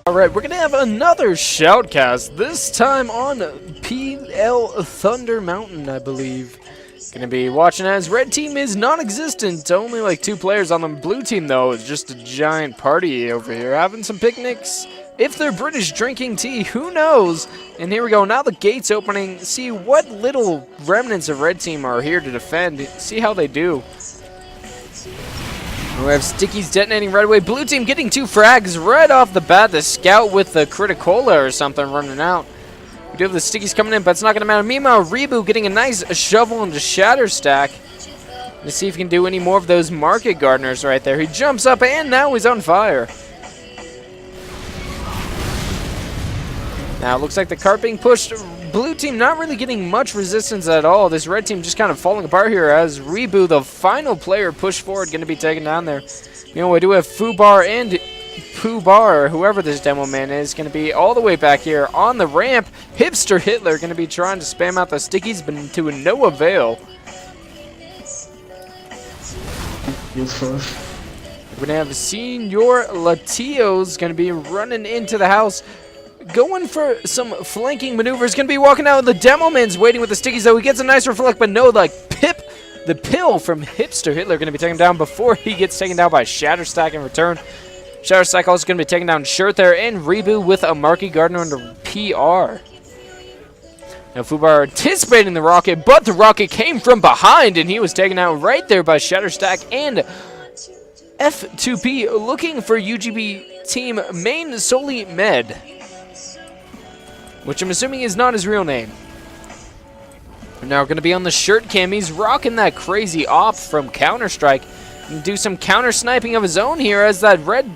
Alright, we're going to have another shoutcast, this time on PL Thunder Mountain, I believe. Going to be watching as red team is non-existent, only like 2 players on the blue team though. It's just a giant party over here, having some picnics. If they're British drinking tea, who knows? And here we go, now the gate's opening, see what little remnants of red team are here to defend, see how they do. We have Stickies detonating right away. Blue team getting 2 frags right off the bat. The scout with the Criticola or something running out. We do have the Stickies coming in, but it's not going to matter. Meanwhile, Reboot getting a nice shovel into Shatter Stack. Let's see if he can do any more of those Market Gardeners right there. He jumps up, and now he's on fire. Now, it looks like the cart being pushed. Blue team not really getting much resistance at all. This red team just kind of falling apart here as Reboot, the final player, pushed forward, going to be taken down there. You know, we do have Fubar and Poobar, whoever this demo man is, going to be all the way back here on the ramp. Hipster Hitler going to be trying to spam out the Stickies, but to no avail. We're going to have Senor Latios going to be running into the house, going for some flanking maneuvers. Going to be walking out. The demo man's waiting with the Stickies, though. He gets a nice reflect, but no, like, the pill from Hipster Hitler going to be taken down before he gets taken down by Shatterstack in return. Shatterstack also going to be taking down Shirt there, and Reboot with a Marquee Gardener under PR. Now Fubar anticipating the rocket, but the rocket came from behind, and he was taken out right there by Shatterstack. And F2P looking for UGB team main Soli Med, which I'm assuming is not his real name. We're now going to be on the shirt cam. He's rocking that crazy op from Counter-Strike. And do some counter-sniping of his own here as that red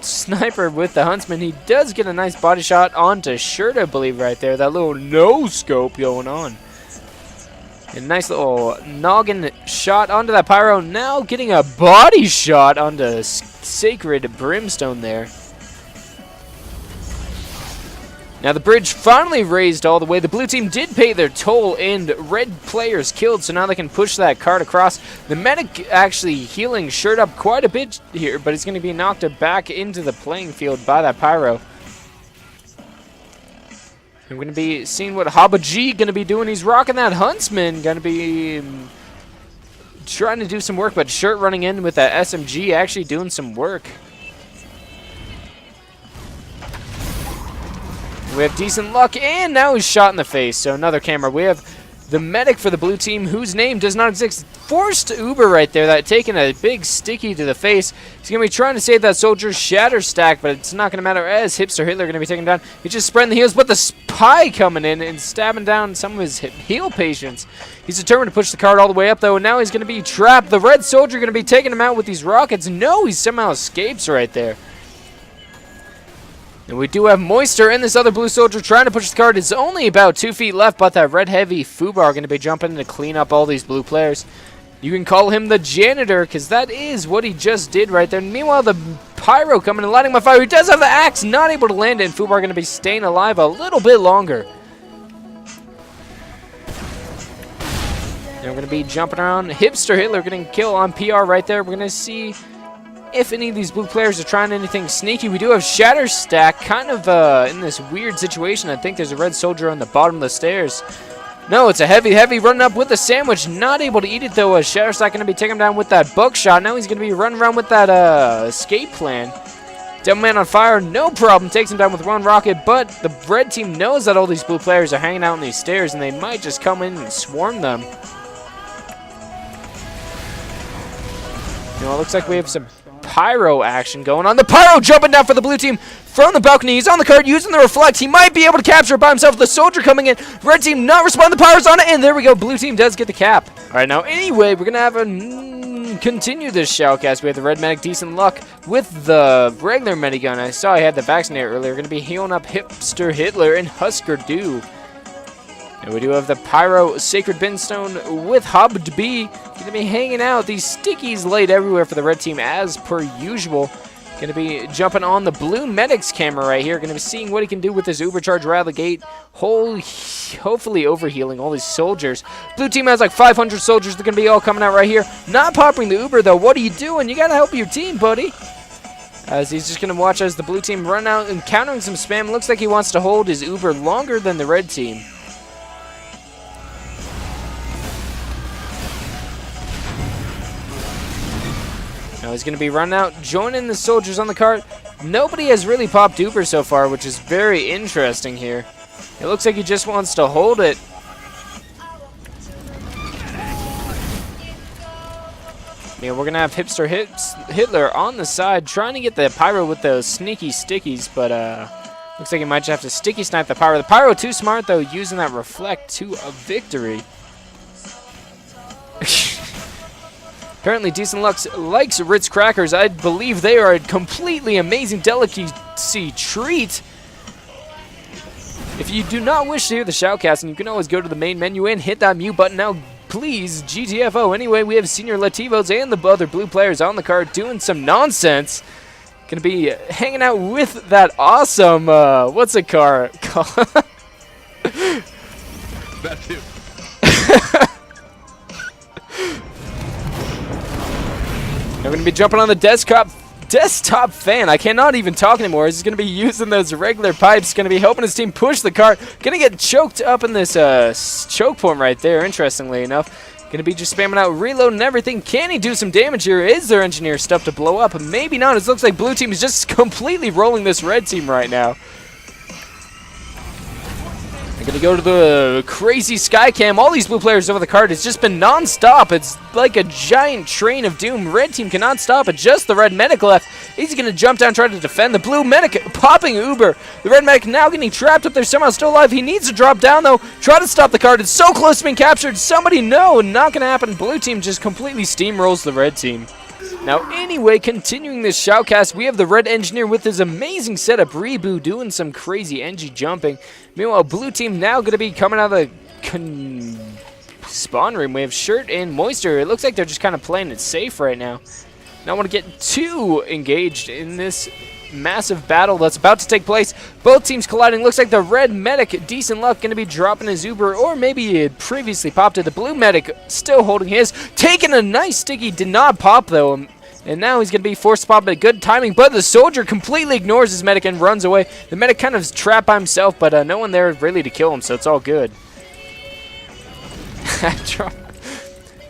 sniper with the Huntsman. He does get a nice body shot onto Shirt, I believe, right there. That little no-scope going on. A nice little noggin shot onto that Pyro. Now getting a body shot onto Sacred Brimstone there. Now the bridge finally raised all the way. The blue team did pay their toll and red players killed, so now they can push that cart across. The medic actually healing Shirt up quite a bit here, but he's going to be knocked back into the playing field by that Pyro. We're going to be seeing what Haba G going to be doing. He's rocking that Huntsman, going to be trying to do some work, but Shirt running in with that SMG actually doing some work. We have decent luck, and now he's shot in the face. So another camera. We have the medic for the blue team, whose name does not exist. Forced Uber right there, that taking a big sticky to the face. He's going to be trying to save that soldier's Shatter Stack, but it's not going to matter as Hipster Hitler going to be taken down. He's just spreading the heals, but the Spy coming in and stabbing down some of his heal patients. He's determined to push the card all the way up, though, and now he's going to be trapped. The red soldier going to be taking him out with these rockets. No, he somehow escapes right there. And we do have Moister and this other blue soldier trying to push the card. It's only about 2 feet left, but that red heavy Fubar going to be jumping in to clean up all these blue players. You can call him the janitor, because that is what he just did right there. And meanwhile, the Pyro coming and lighting my fire. He does have the axe, not able to land it, and Fubar going to be staying alive a little bit longer. And we're going to be jumping around. Hipster Hitler getting kill on PR right there. We're going to see if any of these blue players are trying anything sneaky. We do have Shatter Stack kind of in this weird situation. I think there's a red soldier on the bottom of the stairs. No, it's a heavy running up with the sandwich. Not able to eat it, though. Shatter Stack going to be taking him down with that buckshot. Now he's going to be running around with that escape plan. Devil Man on fire, no problem. Takes him down with one rocket, but the red team knows that all these blue players are hanging out on these stairs, and they might just come in and swarm them. You know, it looks like we have some Pyro action going on. The Pyro jumping down for the blue team from the balcony. He's on the card using the reflect. He might be able to capture it by himself. The soldier coming in. Red team not responding. The Pyro's on it, and there we go. Blue team does get the cap. All right, now anyway, we're gonna have a continue this shoutcast. We have the red medic, decent luck with the regular medigun. I saw he had the vaccinator earlier. We're gonna be healing up Hipster Hitler and Husker Du. And we do have the Pyro Sacred Brimstone with Hub to be going to be hanging out. These stickies laid everywhere for the red team as per usual. Going to be jumping on the blue medic's camera right here. Going to be seeing what he can do with his Ubercharge right out of the gate. Hopefully overhealing all these soldiers. Blue team has like 500 soldiers. They're going to be all coming out right here. Not popping the Uber though. What are you doing? You got to help your team, buddy. as he's just going to watch as the blue team run out, encountering some spam. Looks like he wants to hold his Uber longer than the red team. Now he's going to be running out, joining the soldiers on the cart. Nobody has really popped Uber so far, which is very interesting here. It looks like he just wants to hold it. Yeah, we're going to have Hipster Hitler on the side, trying to get the Pyro with those sneaky stickies, but looks like he might just have to sticky snipe the Pyro. The Pyro too smart, though, using that Reflect to a victory. Apparently, Decent Lux likes Ritz Crackers. I believe they are a completely amazing delicacy treat. If you do not wish to hear the shoutcasting, you can always go to the main menu and hit that mute button now. Please, GTFO. Anyway, we have Senior Lativos and the other blue players on the card doing some nonsense. Gonna be hanging out with that awesome, what's a car called? That too. I'm gonna be jumping on the desktop fan. I cannot even talk anymore. He's gonna be using those regular pipes. Gonna be helping his team push the cart. Gonna get choked up in this choke point right there. Interestingly enough, gonna be just spamming out reload and everything. Can he do some damage here? Is their engineer stuff to blow up? Maybe not. It looks like blue team is just completely rolling this red team right now. They're gonna go to the crazy sky cam. All these blue players over the card. It's just been non-stop. It's like a giant train of doom. Red team cannot stop it. Just the red medic left. He's gonna jump down, try to defend. The blue medic popping Uber. The red medic now getting trapped up there, somehow still alive. He needs to drop down though. Try to stop the card. It's so close to being captured. Somebody, no, not gonna happen. Blue team just completely steamrolls the red team. Now, anyway, continuing this shoutcast, we have the red engineer with his amazing setup, Reboot, doing some crazy NG jumping. Meanwhile, blue team now going to be coming out of the spawn room. We have Shirt and Moisture. It looks like they're just kind of playing it safe right now. Not want to get too engaged in this massive battle that's about to take place. Both teams colliding. Looks like the red medic, Decent Luck, going to be dropping his Uber, or maybe he had previously popped it. The blue medic still holding his. Taking a nice sticky, did not pop though. And now he's going to be forced to pop, but good timing. But the soldier completely ignores his medic and runs away. The medic kind of is trapped by himself, but no one there really to kill him, so it's all good.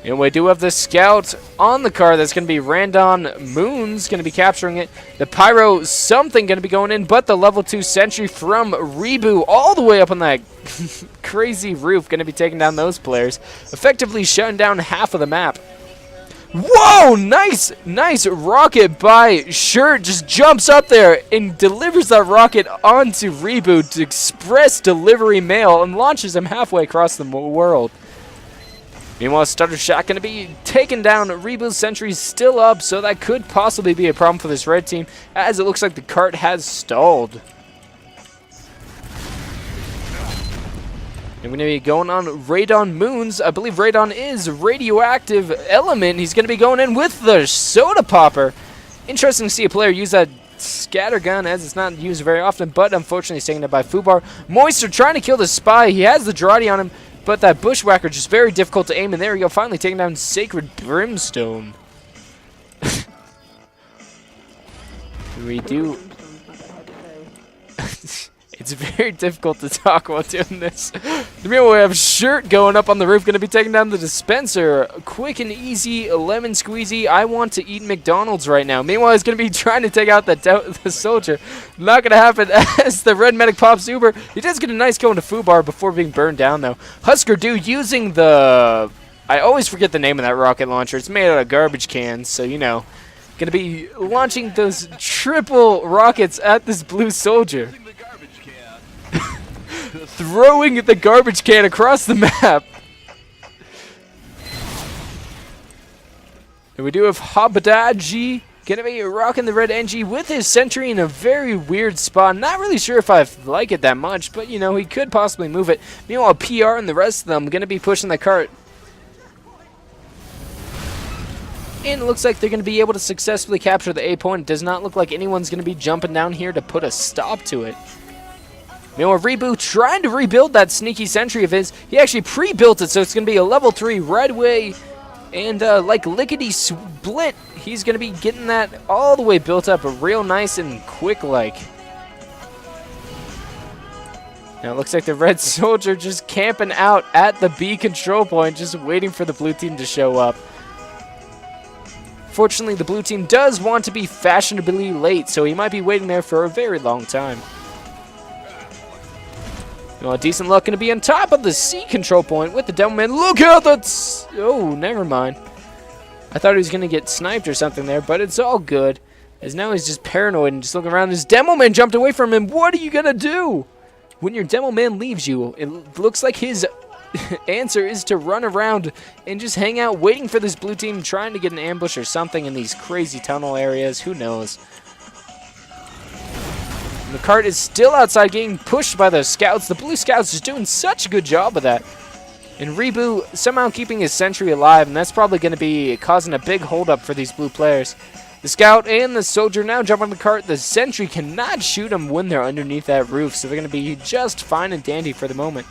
And we do have the scout on the car. That's going to be Randon Moon's going to be capturing it. The Pyro something going to be going in, but the level 2 sentry from Reboot all the way up on that crazy roof going to be taking down those players, effectively shutting down half of the map. Whoa, nice rocket by Shirt. Just jumps up there and delivers that rocket onto Reboot to express delivery mail and launches him halfway across the world. Meanwhile, Stutter Shot going to be taken down. Reboot's sentry still up, so that could possibly be a problem for this red team, as it looks like the cart has stalled. I'm going to be going on Radon Moons. I believe Radon is radioactive element. He's going to be going in with the soda popper. Interesting to see a player use that scatter gun, as it's not used very often, but unfortunately it's taken up by Fubar. Moisture trying to kill the spy. He has the Gerardi on him, but that bushwhacker just very difficult to aim. And there we go, finally taking down Sacred Brimstone. We do... It's very difficult to talk while doing this. Meanwhile, we have Shirt going up on the roof, going to be taking down the dispenser. Quick and easy, lemon squeezy. I want to eat McDonald's right now. Meanwhile, he's going to be trying to take out the soldier. Not going to happen as the red medic pops Uber. He does get a nice kill into Fubar before being burned down, though. Husker Dude using the... I always forget the name of that rocket launcher. It's made out of garbage cans, so, you know. Going to be launching those triple rockets at this blue soldier. Throwing the garbage can across the map. And we do have Habadaji going to be rocking the red NG with his sentry in a very weird spot. Not really sure if I like it that much, but you know, he could possibly move it. Meanwhile, PR and the rest of them going to be pushing the cart. And it looks like they're going to be able to successfully capture the A point. It does not look like anyone's going to be jumping down here to put a stop to it. Meanwhile, Reboot trying to rebuild that sneaky sentry of his. He actually pre-built it, so it's going to be a level 3 right away. And like lickety-split, he's going to be getting that all the way built up real nice and quick-like. Now it looks like the red soldier just camping out at the B control point, just waiting for the blue team to show up. Fortunately, the blue team does want to be fashionably late, so he might be waiting there for a very long time. Well, decent luck going to be on top of the C control point with the Devilman. Look out, that's... Oh, never mind. I thought he was going to get sniped or something there, but it's all good. As now he's just paranoid and just looking around. His Devilman jumped away from him. What are you going to do? When your Devilman leaves you, it looks like his answer is to run around and just hang out waiting for this blue team, trying to get an ambush or something in these crazy tunnel areas. Who knows? And the cart is still outside getting pushed by the scouts. The blue scouts is doing such a good job of that. And Rebu somehow keeping his sentry alive, and that's probably going to be causing a big holdup for these blue players. The scout and the soldier now jump on the cart. The sentry cannot shoot them when they're underneath that roof, so they're going to be just fine and dandy for the moment.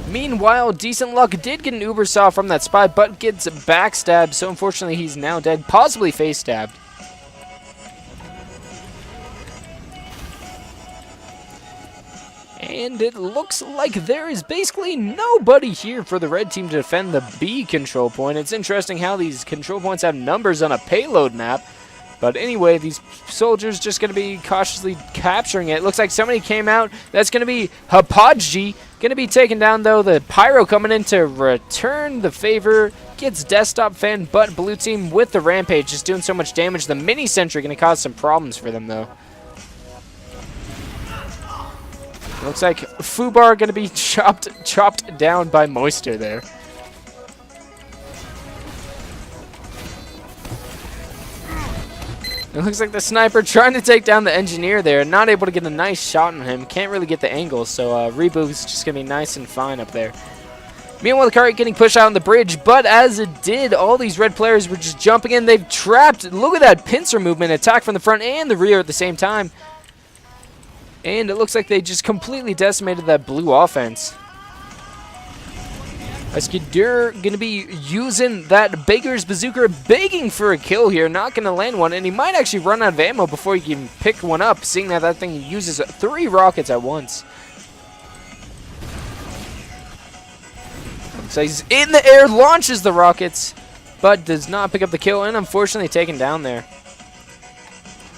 Meanwhile, Decent Luck did get an uber saw from that spy, but gets backstabbed, so unfortunately he's now dead, possibly face stabbed. And it looks like there is basically nobody here for the red team to defend the B control point. It's interesting how these control points have numbers on a payload map. But anyway, these soldiers just going to be cautiously capturing it. Looks like somebody came out. That's going to be Hapodji. Going to be taken down, though. The Pyro coming in to return the favor. Gets desktop fan, but blue team with the Rampage just doing so much damage. The mini sentry going to cause some problems for them, though. Looks like Fubar going to be chopped down by Moisture there. It looks like the sniper trying to take down the engineer there. Not able to get a nice shot on him. Can't really get the angle, so Rebu's just going to be nice and fine up there. Meanwhile, the cart getting pushed out on the bridge, but as it did, all these red players were just jumping in. They've trapped. Look at that pincer movement. Attack from the front and the rear at the same time. And it looks like they just completely decimated that blue offense. Skidur going to be using that Baker's Bazooka, begging for a kill here. Not going to land one, and he might actually run out of ammo before he can pick one up, seeing that that thing uses 3 rockets at once. So he's in the air, launches the rockets, but does not pick up the kill, and unfortunately taken down there.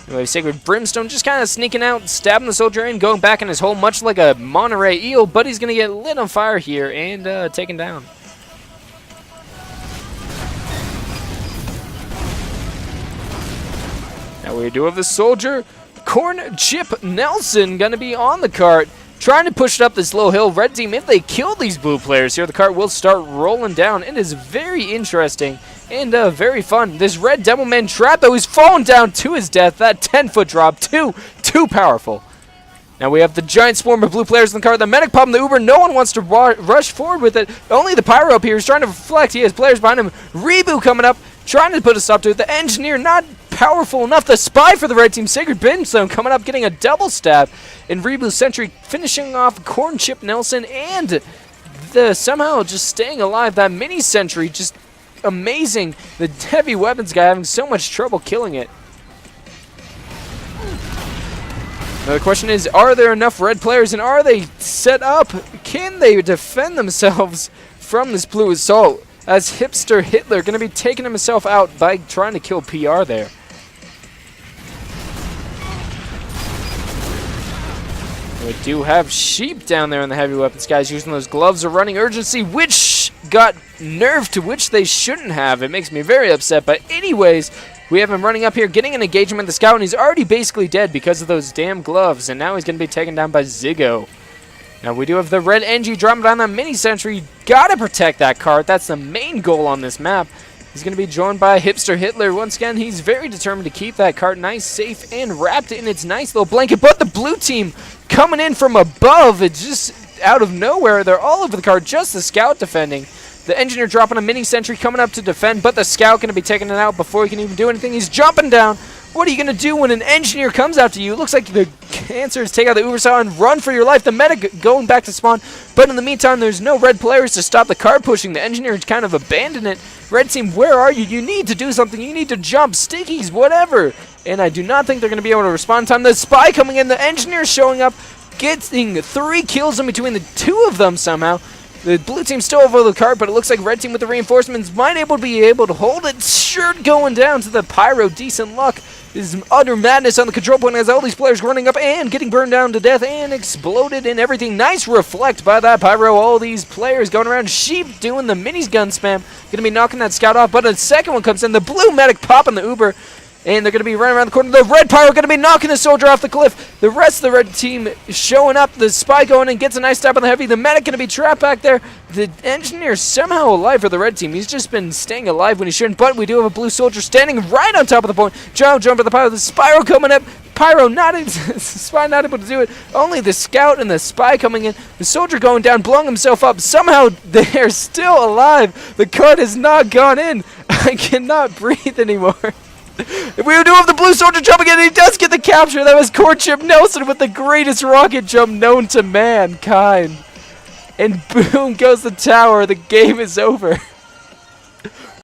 Anyway, Sacred Brimstone just kind of sneaking out, stabbing the soldier in, going back in his hole, much like a Monterey eel, but he's going to get lit on fire here and taken down. Now we do have the soldier, Corn Chip Nelson, going to be on the cart, trying to push it up this low hill. Red team, if they kill these blue players here, the cart will start rolling down. It is very interesting and very fun. This red Devilman trap, though, he's falling down to his death. That 10-foot drop, too powerful. Now we have the giant swarm of blue players in the car. The medic pop in the Uber. No one wants to rush forward with it. Only the Pyro up here is trying to reflect. He has players behind him. Rebu coming up, trying to put a stop to it. The engineer not powerful enough. The spy for the red team, Sacred Brimstone, coming up, getting a double stab. And Rebu's sentry finishing off Corn Chip Nelson and the somehow just staying alive. That mini sentry just amazing. The heavy weapons guy having so much trouble killing it. Now the question is, are there enough red players and are they set up? Can they defend themselves from this blue assault? As Hipster Hitler going to be taking himself out by trying to kill PR there. We do have Sheep down there in the heavy weapons guys using those gloves of running urgency, which got nerfed to which they shouldn't have. It makes me very upset, but anyways, we have him running up here, getting an engagement with the scout, and he's already basically dead because of those damn gloves, and now he's going to be taken down by Ziggo. Now we do have the red NG dropping down that mini sentry. Gotta protect that cart. That's the main goal on this map. He's going to be joined by Hipster Hitler. Once again, he's very determined to keep that cart nice, safe, and wrapped in its nice little blanket. But the blue team coming in from above, it's just out of nowhere. They're all over the cart, just the scout defending. The engineer dropping a mini sentry coming up to defend, but the scout going to be taking it out before he can even do anything. He's jumping down. What are you going to do when an engineer comes after you? It looks like the answer is take out the Ubersaw and run for your life. The medic going back to spawn. But in the meantime, there's no red players to stop the card pushing. The engineer kind of abandoned it. Red team, where are you? You need to do something. You need to jump. Stickies, whatever. And I do not think they're going to be able to respond in time. The spy coming in. The engineer showing up. Getting 3 kills in between the 2 of them somehow. The blue team still over the card, but it looks like red team with the reinforcements might be able to hold it. Shirt going down to the Pyro. Decent luck. This is utter madness on the control point as all these players running up and getting burned down to death and exploded and everything. Nice reflect by that Pyro. All these players going around. Sheep doing the minis gun spam. Going to be knocking that scout off, but a second one comes in. The blue medic popping the Uber. And they're going to be running around the corner. The red Pyro going to be knocking the soldier off the cliff. The rest of the red team showing up. The spy going and gets a nice stab on the heavy. The medic going to be trapped back there. The engineer somehow alive for the red team. He's just been staying alive when he shouldn't. But we do have a blue soldier standing right on top of the point. Jump for the Pyro. The Spyro coming up. Pyro not able to, spy not able to do it. Only the scout and the spy coming in. The soldier going down, blowing himself up. Somehow they're still alive. The card has not gone in. I cannot breathe anymore. We do have the blue soldier jumping in, and he does get the capture. That was Courtship Nelson with the greatest rocket jump known to mankind. And boom goes the tower. The game is over.